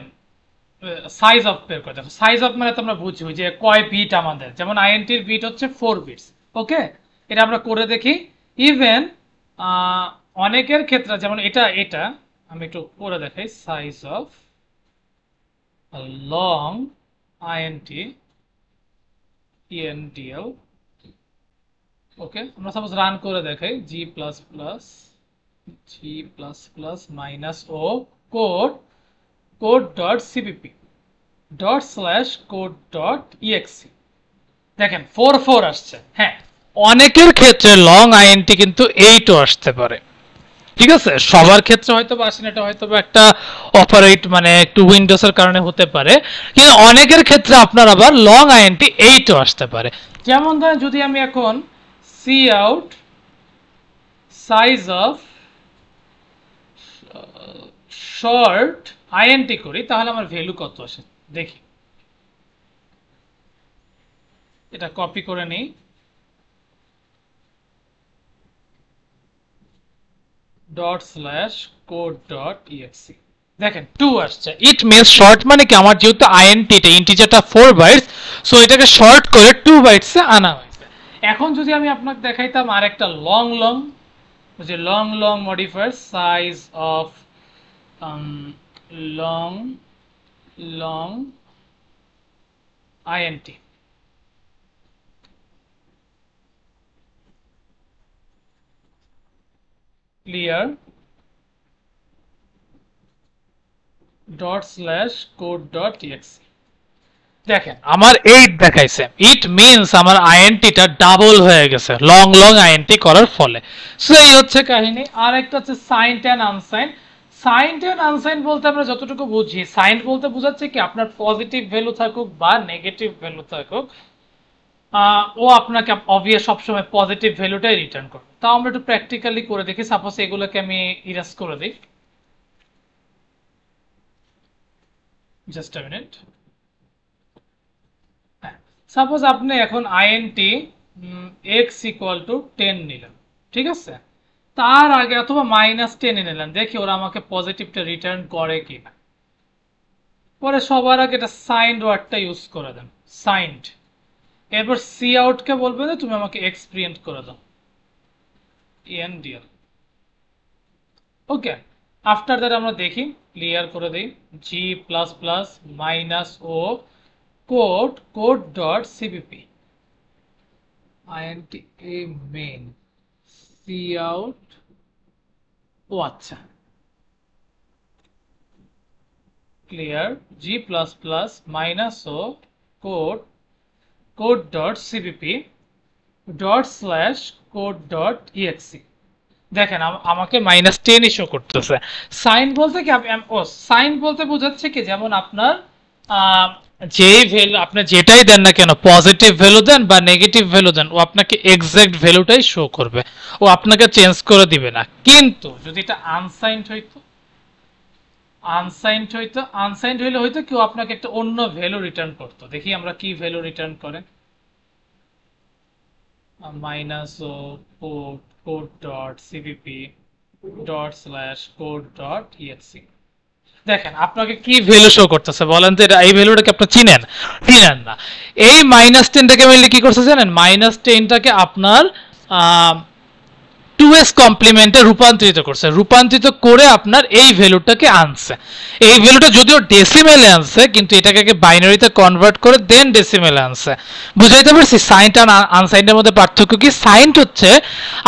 সাইজ অফ বের করে দেখো। সাইজ অফ মানে তো আমরা বুঝি যে কয় বিট আমাদের, যেমন আইএনটির বিট হচ্ছে 4 বিটস। ওকে, এটা আমরা করে দেখি। ইভেন অনেকের ক্ষেত্রে যেমন এটা এটা আমি একটু করে দেখাই। Size of long int ENTL। Okay, আমরা সাপোজ রান করে দেখাই G plus plus minus O code dot CPP dot slash code dot exe. দেখেন 4 আসছে। হ্যাঁ, অনেকের ক্ষেত্রে লং আইএনটি কিন্তু 8ও আসতে পারে। ঠিক আছে, সবার ক্ষেত্রে হয়তো বা আসেন, এটা হয়তো বা একটা অপারেট মানে একটু উইন্ডোজের কারণে হতে পারে, কিন্তু অনেকের ক্ষেত্রে আপনার আবার লং আইএনটি 8ও আসতে পারে। যেমন ধরেন যদি আমি এখন C out size of short INT করি, তাহলে আমার ভ্যালু কত আসে দেখি। এটা কপি করে নিই, dot slash code dot exe. দেখেন 2 আসছে। ইট মিনস শর্ট মানে কি, আমার যেহেতু আইএনটিটা ইন্টিজারটা 4 বাইটস, সো এটাকে শর্ট করে 2 বাইটসে আনা হয়েছে। এখন যদি আমি আপনাকে দেখাইতাম আর একটা লং যে long modifier size of long int, clear dot slash code dot exe. দেখেন আমার 8 দেখাইছে। ইট মিনস আমার আইএনটিটা ডাবল হয়ে গেছে লং আইএনটি করার ফলে। সো এই হচ্ছে কাহিনী। আর একটা হচ্ছে signed and unsigned. Signed and unsigned বলতে আমরা যতটুকু বুঝি, সাইন্ড বলতে বোঝাচ্ছে কি আপনার পজিটিভ ভ্যালু থাকুক বা নেগেটিভ ভ্যালু থাকুক, ও আপনাকে অবভিয়াস সবসময় পজিটিভ ভ্যালুটাই রিটার্ন করবে। তাও আমরা একটু প্র্যাকটিক্যালি করে দেখি। সাপোজ এগুলোকে আমি ইরেজ করে দিই, জাস্ট আ মিনিট। সাপোজ আপনি এখন আইএনটি এক্স ইকুয়াল টু 10 নিলেন, ঠিক আছে? তার আগে অথবা -10 নিলেন, দেখি ওরা আমাকে পজিটিভটা রিটার্ন করে কিনা। পরে সবার আগে এটা সাইন্ড ওয়ার্ডটা ইউজ করে দেন, সাইন্ড। এরপর সি আউটকে বলবেন যে তুমি আমাকে এক্স প্রিন্ট করে দাও, ENDL। ওকে, আফটার দ্যাট আমরা দেখি, ক্লিয়ার করে দিই G plus plus minus O code dot CPP INT a main C out. ও আচ্ছা, clear G plus plus minus O code dot CPP dot slash code dot exe. দেখেন আমাকে -10 issue করতেছে। Sign বলতে কি সাইন বলতে বোঝাচ্ছে কি, যেমন আপনার যেই ভ্যালু আপনি যেটাই দেন না কেন, পজিটিভ ভ্যালু দেন বা নেগেটিভ ভ্যালু দেন, ও আপনাকে এক্সাক্ট ভ্যালুটাই শো করবে, ও আপনাকে চেঞ্জ করে দিবে না। কিন্তু যদি এটা আনসাইন্ড হইতো, আনসাইন্ড হইলে হয়তো কেউ আপনাকে একটা অন্য ভ্যালু রিটার্ন করতো। দেখি আমরা কি ভ্যালু রিটার্ন করে, minus O code dot CPP dot slash code dot exe. দেখেন আপনাকে কি ভ্যালু শো করতেছে, বলেন তো এই ভ্যালুটাকে আপনি চিনেন না? এই -10টাকে মিলে কি করছে জানেন, -10টাকে আপনার 2s কমপ্লিমেন্টে রূপান্তরিত করছে, রূপান্তরিত করে আপনার এই ভ্যালুটাকে আনছে। এই ভ্যালুটা যদিও ডেসিমেলে আনছে, কিন্তু এটাকে বাইনারিতে কনভার্ট করে দেন ডেসিমেলে আনছে। বুঝাইতে পারছি সাইন্ড আর আনসাইন্ডের মধ্যে পার্থক্য কি? সাইন্ড হচ্ছে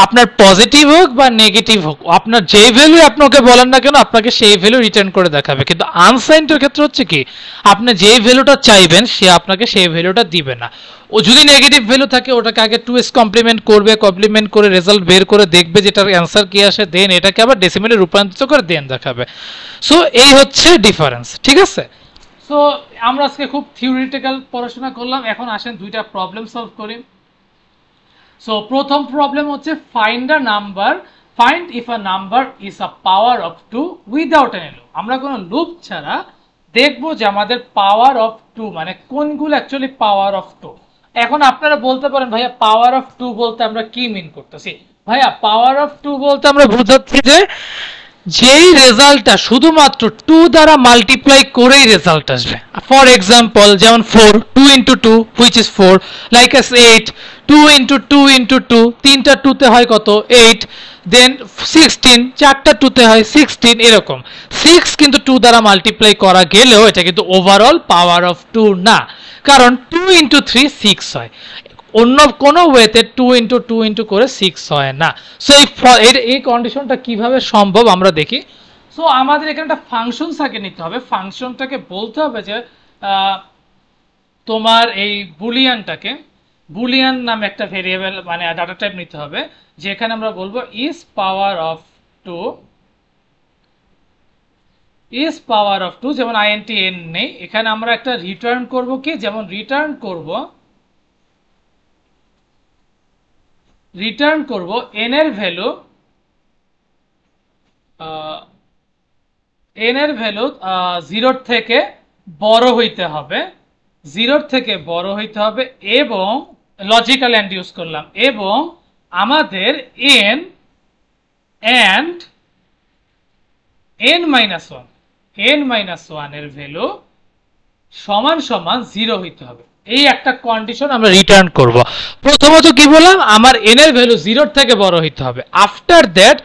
আপনার পজিটিভ হোক বা নেগেটিভ হোক, আপনার যে ভ্যালু আপনাকে বলেন না কেন আপনাকে সেই ভ্যালু রিটার্ন করে দেখাবে। কিন্তু আনসাইন্ডের ক্ষেত্রে হচ্ছে কি, আপনি যে ভ্যালুটা চাইবেন সে আপনাকে সেই ভ্যালুটা দিবে না। ও যদি নেগেটিভ ভ্যালু থাকে ওটাকে আগে 2s কমপ্লিমেন্ট করবে, কমপ্লিমেন্ট করে রেজাল্ট বের করে দেখবে যেটার অ্যান্সার কি আসে, দেন এটাকে আবার ডেসিমেলে রূপান্তরিত করে দেন দেখাবে। সো এই হচ্ছে ডিফারেন্স, ঠিক আছে? সো আমরা আজকে খুব থিওরিটিক্যাল পড়াশোনা করলাম। এখন আসেন দুইটা প্রবলেম সলভ করি। সো প্রথম প্রবলেম হচ্ছে find a number, find if a number is a power of 2 without any loop. আমরা কোনো লুপ ছাড়া দেখবো যে আমাদের পাওয়ার অফ 2 মানে কোনগুলো অ্যাকচুয়ালি পাওয়ার অফ 2। এখন আপনারা বলতে পারেন ভাইয়া পাওয়ার অফ 2 বলতে আমরা কি মিন করতেছি? ভাইয়া পাওয়ার অফ 2 বলতে আমরা বোঝাচ্ছি যে যেই রেজাল্টটা শুধুমাত্র 2 দ্বারা মাল্টিপ্লাই করেই রেজাল্ট আসবে। ফর এক্সাম্পল যেমন 4 2 into 2 which is 4, like S 8 2 into 2 into 2, তিনটা 2 তে হয় কত 8, দেন 16 চারটা 2 তে হয় 16, এরকম 6 কিন্তু 2 দ্বারা মাল্টিপ্লাই করা গেলেও এটা কিন্তু ওভারঅল পাওয়ার অফ 2 না, কারণ 2 ইন্টু 3 6 হয়, অন্য কোনো ওয়েতে 2 ইন্টু 2 ইন্টু করে 6 হয় না। সো এই কন্ডিশনটা কিভাবে সম্ভব আমরা দেখি। সো আমাদের এখানে একটা ফাংশন থাকে নিতে হবে, ফাংশনটাকে বলতে হবে যে তোমার এই বুলিয়ান নামে একটা ভেরিয়েবল মানে ডাটা টাইপ নিতে হবে, যেখানে আমরা বলবো ইজ পাওয়ার অফ 2, যেমন int n নেই, এখানে আমরা একটা রিটার্ন করব কি, যেমন রিটার্ন করব n এর ভ্যালু 0 থেকে বড় হইতে হবে, এবং লজিক্যাল এন্ড ইউজ করলাম, এবং আমাদের n and n-1 এর ভ্যালু সমান সমান 0 হইতে হবে। এই একটা কন্ডিশন আমরা রিটার্ন করব। প্রথমত কি বললাম, আমার n এর ভ্যালু 0 থেকে বড় হইতে হবে। আফটার দ্যাট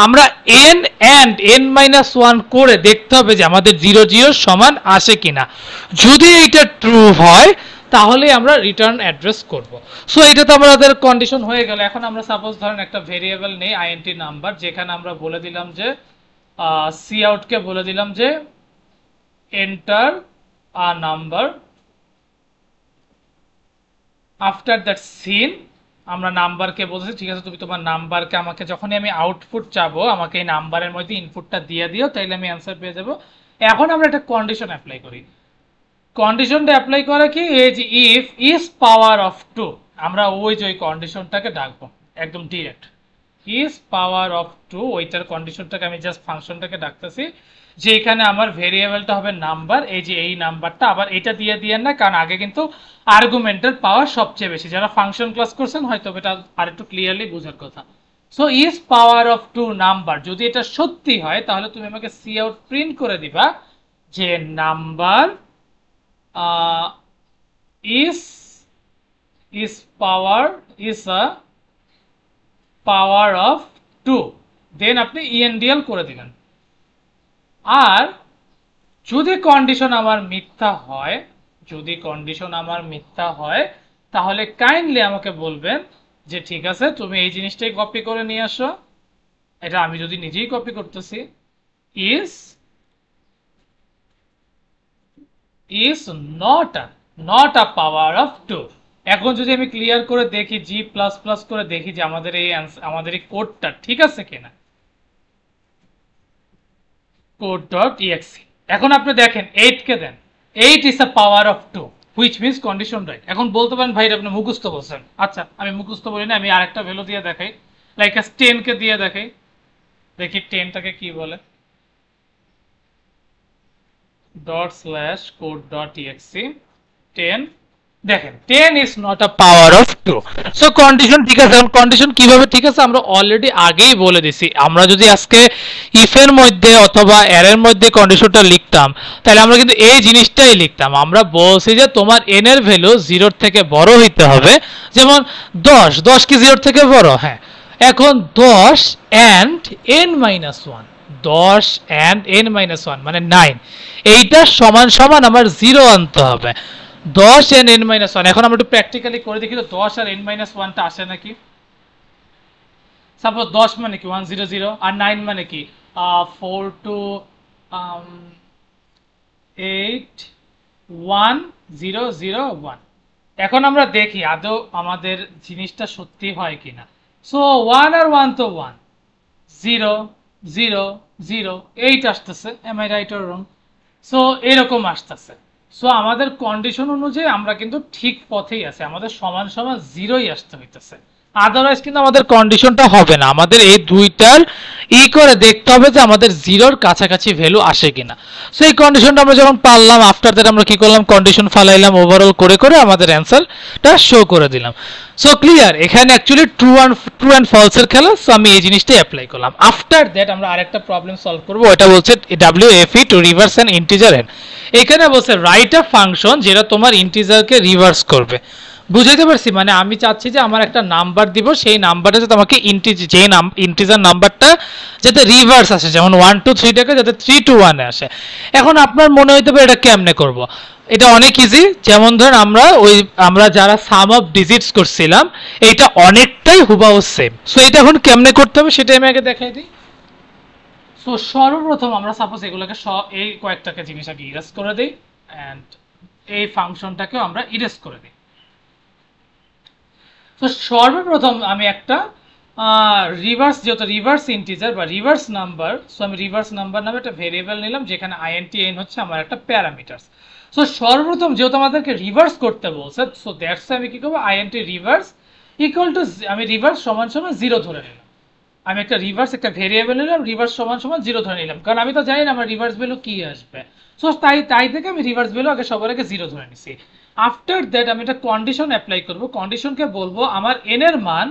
আমরা n and n-1 করে দেখতে হবে যে আমাদের 0 0 সমান আসে কিনা। যদি এটা ট্রু হয় তাহলে আমরা রিটার্ন অ্যাড্রেস করব। সো এটা তো আমাদের কন্ডিশন হয়ে গেল। এখন আমরা সাপোজ ধরেন একটা ভেরিয়েবল নেই int নাম্বার, যেখানে আমরা বলে দিলাম যে cout কে বলে দিলাম যে enter a number, after that cin আমরা নাম্বারকে বলছি ঠিক আছে তুমি তোমার নাম্বারকে আমাকে যখনই আমি আউটপুট চাবো আমাকে এই নাম্বারের মধ্যে ইনপুটটা দিয়ে দিও, তাইলে আমি অ্যান্সার পেয়ে যাব। এখন আমরা একটা কন্ডিশন অ্যাপ্লাই করি। কন্ডিশনটা অ্যাপ্লাই করে কি, এই যে ইফ ইজ পাওয়ার অফ 2, আমরা ওই যে ওই কন্ডিশনটাকে ডাকবো একদম ডিরেক্ট, ইজ পাওয়ার অফ 2, ওইটার কন্ডিশনটাকে আমি জাস্ট ফাংশনটাকে ডাকতেছি, যে এখানে আমার ভেরিয়েবলটা হবে নাম্বার, এই যে এই নাম্বারটা, আবার এটা দিয়ে দিয়েন না, কারণ আগে কিন্তু আর্গুমেন্টের পাওয়ার সবচেয়ে বেশি, যারা ফাংশন ক্লাস করছেন হয়তো এটা আরেকটু ক্লিয়ারলি বোঝার কথা। So is power of 2 number, যদি এটা সত্যি হয় তাহলে তুমি আমাকে সি আউট প্রিন্ট করে দিবা যে number is a power of 2, দেন আপনি endl করে দিলেন। আর যদি কন্ডিশন আমার মিথ্যা হয় তাহলে কাইন্ডলি আমাকে বলবেন যে ঠিক আছে তুমি এই জিনিসটাই কপি করে নিয়ে আসো, এটা আমি যদি নিজেই কপি করতেছি, is not a power of 2। এখন যদি আমি ক্লিয়ার করে দেখি g++ করে দেখি যে আমাদের এই কোডটা ঠিক আছে কিনা, code.exe, এখন আপনি দেখেন 8 কে দেন, 8 is a power of 2 which means condition right। এখন বলতে পারেন ভাই আপনি মুখস্থ বলছেন, আচ্ছা আমি মুখস্থ বলি না, আমি আরেকটা ভ্যালু দিয়ে দেখাই, লাইক 10 কে দিয়ে দেখাই, দেখি 10টাকে কি বলে, ./code.exe 10, দেখেন 10 is not a power of 2। So condition ঠিক আছে। এখন কন্ডিশন কিভাবে ঠিক আছে আমরা অলরেডি আগেই বলে দিছি, আমরা যদি আজকে ইফ এর মধ্যে অথবা এর এর মধ্যে কন্ডিশনটা লিখতাম তাহলে আমরা কিন্তু এই জিনিসটাই লিখতাম, আমরা বলছি যে তোমার n এর ভ্যালু 0 থেকে বড় হইতে হবে, যেমন 10 কি 0 থেকে বড়, হ্যাঁ, এখন 10 and n-1, 10 and n-1 মানে 9, এইটা সমান সমান আমার 0 আনতে হবে, 10 and n-1। এখন আমরা একটু প্র্যাকটিক্যালি করে দেখি তো 10 আর n-1 টা আসে নাকি। সাপোজ 10 মানে কি 100 আর 9 মানে কি 4 to 8 1001। এখন আমরা দেখি আদৌ আমাদের জিনিসটা সত্যি হয় কিনা। সো 1 আর 1 তো 1, 0 0 0 8 আসতেছে, am I right or wrong? So এরকম আসতেছে। সো আমাদের কন্ডিশন অনুযায়ী আমরা কিন্তু ঠিক পথেই আছি, আমাদের সমান সমান 0ই আসতে হইতেছে। আদারওয়াইজ কিন্তু আমাদের কন্ডিশনটা হবে না। আমাদের এই দুইটার করে দেখতে হবে যে আমাদের জিরোর কাছাকাছি ভ্যালু আসে কিনা। সো এই কন্ডিশনটা আমরা যখন পারলাম, আফটার দ্যাট আমরা কি করলাম, কন্ডিশন ফালাইলাম, ওভারঅল করে করে আমাদের অ্যান্সারটা শো করে দিলাম। সো ক্লিয়ার, এখানে অ্যাকচুয়ালি ট্রু অ্যান্ড ফলস এর খেলা। সো আমি এই জিনিসটাই অ্যাপ্লাই করলাম। আফটার দ্যাট আমরা আরেকটা প্রবলেম সলভ করব, এটা বলছে WFE to reverse an integer n। এখানে বলছে রাইট আ ফাংশন যেটা তোমার ইন্টিজারকে রিভার্স করবে। বুঝাইতে পারছি? মানে আমি চাচ্ছি যে আমার একটা নাম্বার দিব, সেই নাম্বারটা যাতে আমাকে ইন্টিজার নাম্বারটা যাতে রিভার্স আসে, যেমন 1 2 3 টাকে যাতে 3 2 1 এ আসে। এখন আপনার মনে হইতে পারে এটা কেমনে করব। এটা অনেক ইজি। যেমন ধরেন আমরা যারা সাম অফ ডিজিটস করছিলাম, এটা অনেকটাই হুবাহু সেম। সো এটা এখন কেমনে করতে হবে সেটা আমি আগে দেখাই দিই। সো সর্বপ্রথম আমরা সাপোজ এগুলোকে এই কয়েকটাকে জিনিস আগে ইরেজ করে দিই, অ্যান্ড এই ফাংশনটাকেও আমরা ইরেজ করে দিই। তো সর্বপ্রথম আমি একটা রিভার্স, যেহেতু রিভার্স ইন্টিজার বা রিভার্স নাম্বার, সো আমি রিভার্স নাম্বার নামে একটা ভেরিয়েবল নিলাম, যেখানে INT n হচ্ছে আমার একটা প্যারামিটার। সো সর্বপ্রথম যেহেতু আমাদেরকে রিভার্স করতে বলছে, সো দ্যাটস আমি কি করবো, INT রিভার্স ইকুয়াল টু, আমি রিভার্স সমান সমান 0 ধরে নিলাম। আমি একটা রিভার্স একটা ভেরিয়েবল নিলাম, রিভার্স সমান সমান 0 ধরে নিলাম, কারণ আমি তো জানি না আমার রিভার্স ভ্যালু কি আসবে। সো তাই থেকে আমি রিভার্স ভ্যালু আগে সবার আগে 0 ধরে নিছি। আফটার দ্যাট আমি একটা কন্ডিশন অ্যাপ্লাই করব। কন্ডিশনকে বলবো আমার n এর মান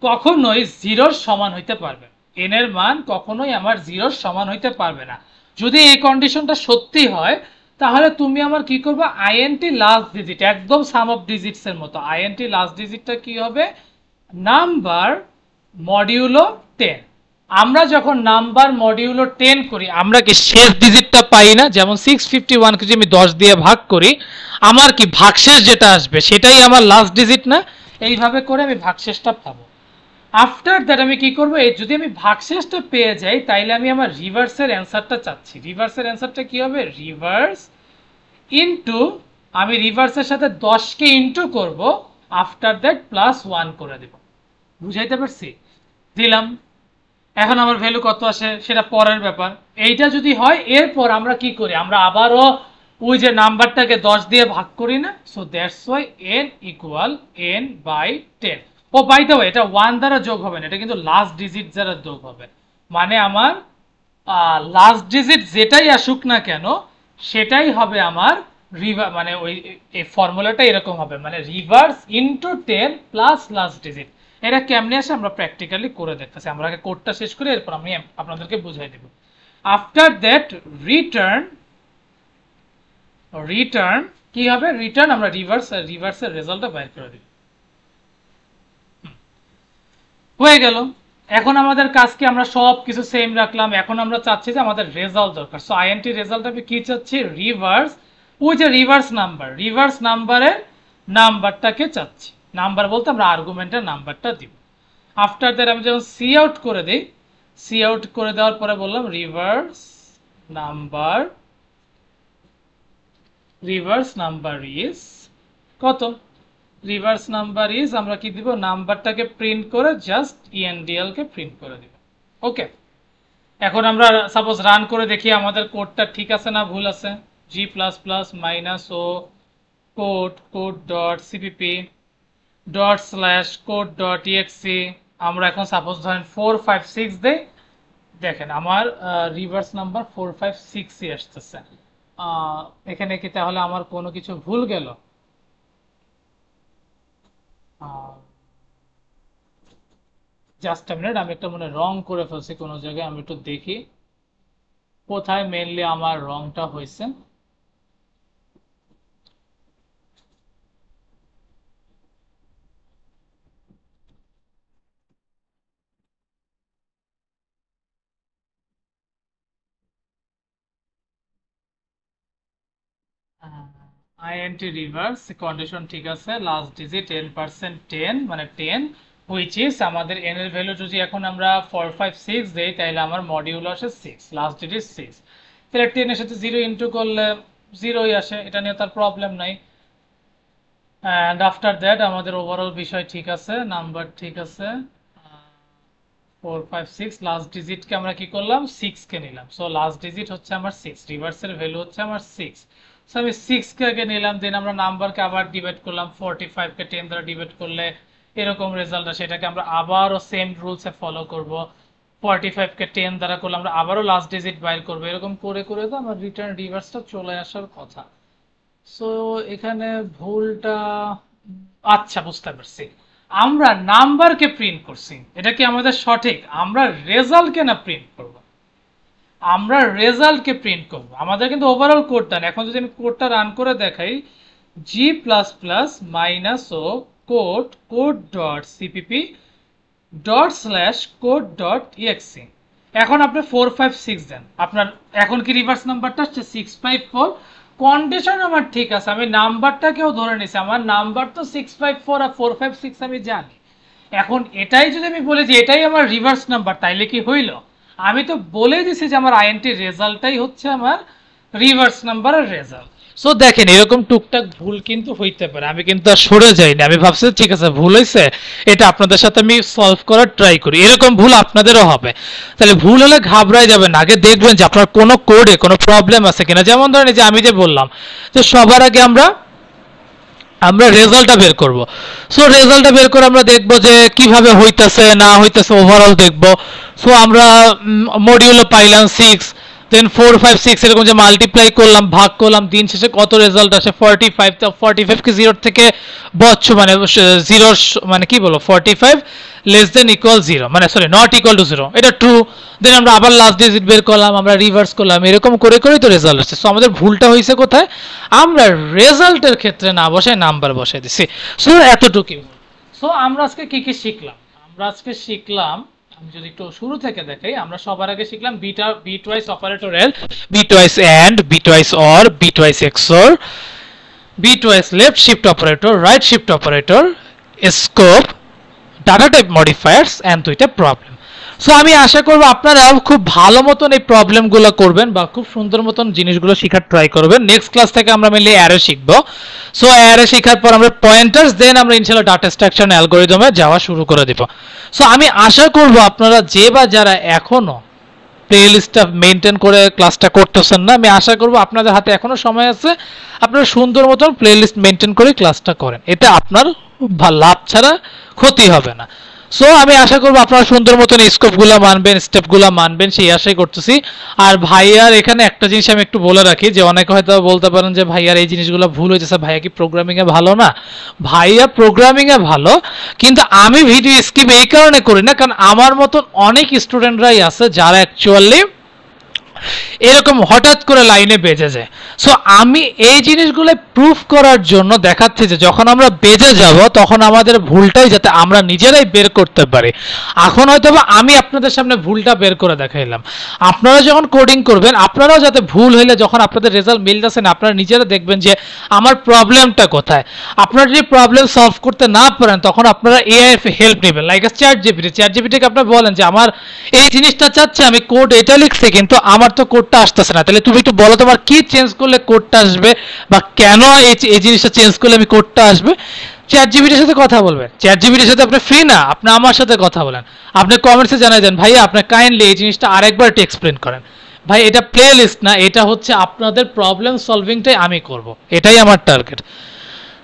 কখনোই 0 সমান হইতে পারবে। n এর মান কখনোই আমার 0 সমান হইতে পারবে না। যদি এই কন্ডিশনটা সত্যি হয়, তাহলে তুমি আমার কি করবে, INT লাস্ট ডিজিট, একদম সাম অফ ডিজিটস এর মতো INT লাস্ট ডিজিটটা কি হবে, নাম্বার মডিউলো 10। আমরা যখন নাম্বার মডিউলো 10 করি, আমরা কি শেষ ডিজিটটা পাই না? যেমন 651 কে যদি আমি 10 দিয়ে ভাগ করি, আমার কি ভাগশেষ যেটা আসবে সেটাই আমার লাস্ট ডিজিট না? এইভাবে করে আমি ভাগশেষটা পাবো। আফটার দ্যাট আমি কি করবো, যদি আমি ভাগশেষটা পেয়ে যাই, তাইলে আমি আমার রিভার্সের অ্যান্সারটা চাচ্ছি। রিভার্সের অ্যান্সারটা কি হবে, রিভার্স ইনটু, আমি রিভার্সের সাথে 10কে ইনটু করব, আফটার দ্যাট প্লাস 1 করে দেব। বুঝাইতে পারছি? দিলাম। এখন আমার ভ্যালু কত আসে সেটা পরের ব্যাপার। এইটা যদি হয়, এরপর আমরা কি করি, আমরা আবারও ওই যে নাম্বারটাকে 10 দিয়ে ভাগ করি না? So that's why n equal n/10। Oh by the way, এটা 1 দ্বারা যোগ হবে না, এটা কিন্তু লাস্ট ডিজিট দ্বারা যোগ হবে। মানে আমার লাস্ট ডিজিট যেটাই আসুক না কেন, সেটাই হবে আমার মানে ওই এই ফর্মুলাটা এরকম হবে, মানে reverse into 10 plus last digit. এটা কেমনে আসে আমরা প্র্যাকটিক্যালি করে দেখতেছি। আমরা আগে কোডটা শেষ করে এরপর আমি আপনাদেরকে বুঝাই দেব। আফটার দ্যাট রিটার্ন কি হবে, রিটার্ন আমরা রিভার্সের রেজাল্টটা বাইর করে দিব। হয়ে গেল। এখন আমাদের কাজ কি, আমরা সব কিছু সেম রাখলাম। এখন আমরা চাচ্ছি যে আমাদের রেজাল্ট দরকার। সো INT রেজাল্ট আমি কি চাচ্ছি, রিভার্স, ওই যে রিভার্স নাম্বারের নাম্বারটাকে চাচ্ছি। নাম্বার বলতে আমরা আর্গুমেন্টের নাম্বারটা দিব। আফটার দ্যাট আমি যখন সি আউট করে দিই, সি আউট করে দেওয়ার পরে বললাম রিভার্স নাম্বার ইজ কত, রিভার্স নাম্বার ইজ, আমরা কি দিব, নাম্বারটাকে প্রিন্ট করে জাস্ট ENDL কে প্রিন্ট করে দিব। ওকে, এখন আমরা সাপোজ রান করে দেখি আমাদের কোডটা ঠিক আছে না ভুল আছে। g++ -o code.cpp./code.exe, আমরা এখন সাপোজ ধরেন 456 দেই। দেখেন আমার রিভার্স নাম্বার 456 আসতেছে। এখানে কি তাহলে আমার কোনো কিছু ভুল গেল? জাস্ট মিনিট, আমি একটা মনে রং করে ফেলছি কোনো জায়গায়, আমি একটু দেখি কোথায় মেইনলি আমার রংটা হয়েছে। INT রিভার্স কন্ডিশন ঠিক আছে, লাস্ট ডিজিট 10% 10 মানে 10, হুইচ ইজ আমাদের n এর ভ্যালু যদি এখন আমরা 456 দেই, তাহলে আমার মডিউল আসে 6, লাস্ট ডিজিট 6। তাহলে 10 এর সাথে 0 ইনটু করলে 0ই আসে, এটা নিয়ে তার প্রবলেম নাই। অ্যান্ড আফটার দ্যাট আমাদের ওভারঅল বিষয় ঠিক আছে, নাম্বার ঠিক আছে, 456, লাস্ট ডিজিটকে আমরা কি করলাম, 6 কে নিলাম। সো লাস্ট ডিজিট হচ্ছে আমার 6, রিভার্সের ভ্যালু হচ্ছে আমার 6। সো আমি 6 কে আগে নিলাম, দেন আমরা নাম্বারকে আবার ডিভাইড করলাম, 45 কে 10 দ্বারা ডিভাইড করলে এরকম রেজাল্ট আসে, এটাকে আমরা আবারও সেম রুলসে ফলো করব। 45 কে 10 দ্বারা করলে আমরা আবারও লাস্ট ডিজিট বাইর করব, এরকম করে করে তো আমার রিটার্ন রিভার্সটা চলে আসার কথা। সো এখানে ভুলটা, আচ্ছা বুঝতে পারছি, আমরা নাম্বারকে প্রিন্ট করছি, এটা কি আমাদের সঠিক? আমরা রেজাল্টকে না প্রিন্ট করব, আমরা রেজাল্টকে প্রিন্ট করব। আমাদের কিন্তু ওভারঅল কোডটা না। এখন যদি আমি কোডটা রান করে দেখাই, G plus plus minus O code code dot CPP dot slash code dot EXE. এখন আপনি 456 দেন, আপনার এখন কি রিভার্স নাম্বারটা হচ্ছে 654। কন্ডিশন আমার ঠিক আছে, আমি নাম্বারটাকেও ধরে নিছি, আমার নাম্বার তো 654 আর 456 আমি জানি। এখন এটাই যদি আমি বলি যে এটাই আমার রিভার্স নাম্বার, তাইলে কি হইল? আমি তো বলেই দিছি যে আমার আইএনটি রেজাল্টটাই হচ্ছে আমার রিভার্স নাম্বারের রেজাল্ট। সো দেখেন এরকম টুকটাক ভুল কিন্তু হইতে পারে, আমি কিন্তু আর সরে যাইনি, আমি ভাবছি ঠিক আছে ভুল হয়েছে, এটা আপনাদের সাথে আমি সলভ করার ট্রাই করি। এরকম ভুল আপনাদেরও হবে, তাহলে ভুল হলে ঘাবড়াই যাবেন না, আগে দেখবেন যে আপনার কোনো কোডে কোনো প্রবলেম আছে কিনা। যেমন ধরেন যে আমি যে বললাম যে সবার আগে আমরা রেজাল্টটা বের করব। সো রেজাল্টটা বের করে আমরা দেখব যে কিভাবে হইতাছে না হইতাছে, ওভারঅল দেখব। সো আমরা মডিউলও পাইলাম 6, দেন 4 5 6 এরকম যে মাল্টিপ্লাই করলাম, ভাগ করলাম, দিন শেষে কত রেজাল্ট আসে 45। তো 45 কে 0 থেকে বচ্চ মানে 0 মানে কি বলবো 45 লেস দেন ইকুয়াল 0 মানে সরি নট ইকুয়াল টু 0, এটা ট্রু। দেন আমরা আবার লাস্ট ডিজিট বের করলাম, আমরা রিভার্স করলাম, এরকম করে করেই তো রেজাল্ট আসছে। সো আমাদের ভুলটা হয়েছে কোথায়? আমরা রেজাল্টের ক্ষেত্রে না বসায় নাম্বার বসাই দিছি। সো এতটুকুই। সো আমরা আজকে কি কি শিখলাম? আমরা আজকে শিখলাম, আমি যদি একটু শুরু থেকে দেখাই, আমরা সবার আগে শিখলাম বিটওয়াইজ অপারেটরের bitwise and, bitwise or, bitwise XOR, bitwise left shift operator, right shift operator, scope, data type modifiers and দুইটা প্রবলেম। সো আমি আশা করব আপনারা খুব ভালো মতন এই প্রবলেমগুলো করবেন বা খুব সুন্দর মতন জিনিসগুলো শেখার ট্রাই করবেন। নেক্সট ক্লাস থেকে আমরা মেনলি অ্যারে শিখব। সো অ্যারে শেখার পর আমরা পয়েন্টার্স, দেন আমরা ইনশাআল্লাহ ডাটা স্ট্রাকচার অ্যালগরিদমে যাওয়া শুরু করে দেব। সো আমি আশা করব আপনারা যে বা যারা এখনো প্লেলিস্টটা মেনটেন করে ক্লাসটা করতেছেন না, আমি আশা করব আপনাদের হাতে এখনো সময় আছে, আপনারা সুন্দর মতন প্লেলিস্ট মেনটেন করে ক্লাসটা করেন, এতে আপনার লাভ ছাড়া ক্ষতি হবে না। সো আমি আশা করব আপনারা সুন্দর মতন স্কোপগুলো মানবেন, স্টেপগুলো মানবেন, সেই আশাই করতেছি। আর ভাইয়ার এখানে একটা জিনিস আমি একটু বলে রাখি, যে অনেকে হয়তো বলতে পারেন যে ভাইয়ার এই জিনিসগুলো ভুল হয়েছে, ভাইয়া কি প্রোগ্রামিং এ ভালো না? ভাইয়া প্রোগ্রামিং এ ভালো, কিন্তু আমি ভিডিও স্কিপ এই কারণে করি না, কারণ আমার মতন অনেক স্টুডেন্টরাই আছে যারা অ্যাকচুয়ালি এরকম হঠাৎ করে লাইনে বেজে যায়। সো আমি এই জিনিসগুলো প্রুফ করার জন্য দেখাচ্ছি যে যখন আমরা বেজে যাব তখন আমাদের ভুলটাই যাতে আমরা নিজেরাই বের করতে পারি। এখন হয়তো আমি আপনাদের সামনে ভুলটা বের করে দেখাইলাম, আপনারা যখন কোডিং করবেন আপনারাও যাতে ভুল হইলে যখন আপনাদের রেজাল্ট মিলতেছে না, আপনারা নিজেরা দেখবেন যে আমার প্রবলেমটা কোথায়। আপনারা যদি প্রবলেম সলভ করতে না পারেন তখন আপনারা এআই এর হেল্প নেবেন, লাইক চ্যাট জিপিটিকে আপনারা বলেন যে আমার এই জিনিসটা চাচ্ছে, আমি কোড এটা লিখছি কিন্তু আমার তো কোডটা আসতেছে না, তাহলে তুমি একটু বলো তোমার কি চেঞ্জ করলে কোডটা আসবে বা কেন এই জিনিসটা চেঞ্জ করলে আমি কোডটা আসবে। চ্যাট জিপিটির সাথে কথা বলবেন, চ্যাট জিপিটির সাথে আপনি ফ্রি না, আপনি আমার সাথে কথা বলেন, আপনি কমেন্টসে জানাই দেন ভাইয়া আপনি কাইন্ডলি এই জিনিসটা আরেকবার একটু এক্সপ্লেন করেন। ভাই এটা প্লে লিস্ট না, এটা হচ্ছে আপনাদের প্রবলেম সলভিংটাই আমি করব, এটাই আমার টার্গেট।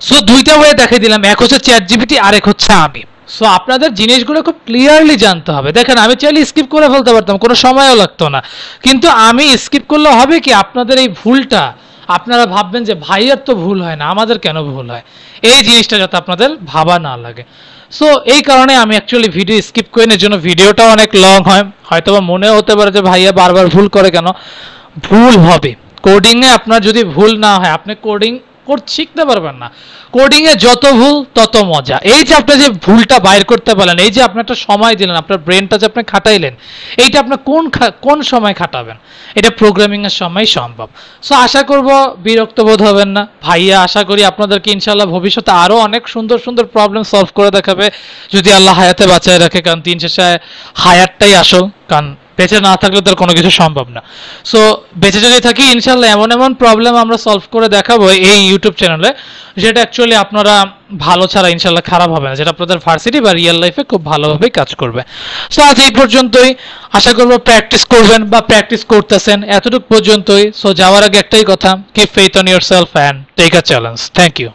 সো দুইটা ওয়ে দেখাই দিলাম, এক হচ্ছে চ্যাট জিপিটি আর এক হচ্ছে আমি। সো আপনাদের জিনিসগুলো খুব ক্লিয়ারলি জানতে হবে। দেখেন আমি চাইলে স্কিপ করে ফেলতে পারতাম, কোনো সময়ও লাগতো না, কিন্তু আমি স্কিপ করলে হবে কি আপনাদের এই ভুলটা আপনারা ভাববেন যে ভাইয়ের তো ভুল হয় না, আমাদের কেন ভুল হয়, এই জিনিসটা যাতে আপনাদের ভাবা না লাগে। সো এই কারণে আমি অ্যাকচুয়ালি ভিডিও স্কিপ করি না, জন্য ভিডিওটা অনেক লং হয়। হয়তো বা মনেও হতে পারে যে ভাইয়া বারবার ভুল করে কেন, ভুল হবে। কোডিংয়ে আপনার যদি ভুল না হয় আপনি কোডিং শিখতে পারবেন না। কোডিং এ যত ভুল তত মজা। এই যে আপনি যে ভুলটা বাইর করতে পারলেন, এই যে আপনি একটা সময় দিলেন, আপনার ব্রেনটা যে আপনি খাটাইলেন, এইটা আপনি কোন সময় খাটাবেন, এটা প্রোগ্রামিং এর সময় সম্ভব। সো আশা করব বিরক্ত বোধ হবেন না। ভাইয়া আশা করি আপনাদেরকে ইনশাআল্লাহ ভবিষ্যতে আরো অনেক সুন্দর সুন্দর প্রবলেম সলভ করে দেখাবে, যদি আল্লাহ হায়াতে বাঁচায় রাখে, কারণ দিন শেষে হায়াতটাই আসল, কারণ বেঁচে না থাকলে তার কোনো কিছু সম্ভব না। সো বেঁচে যদি থাকি ইনশাল্লাহ এমন এমন প্রবলেম আমরা সলভ করে দেখাবো এই ইউটিউব চ্যানেলে, যেটা অ্যাকচুয়ালি আপনারা ভালো ছাড়া ইনশাল্লাহ খারাপ হবে না, যেটা আপনাদের ভার্সিটি বা রিয়েল লাইফে খুব ভালোভাবেই কাজ করবে। সো আজ এই পর্যন্তই, আশা করবো প্র্যাকটিস করবেন বা প্র্যাকটিস করতেছেন, এতটুকু পর্যন্তই। সো যাওয়ার আগে একটাই কথা, keep faith on yourself and take a challenge. Thank you.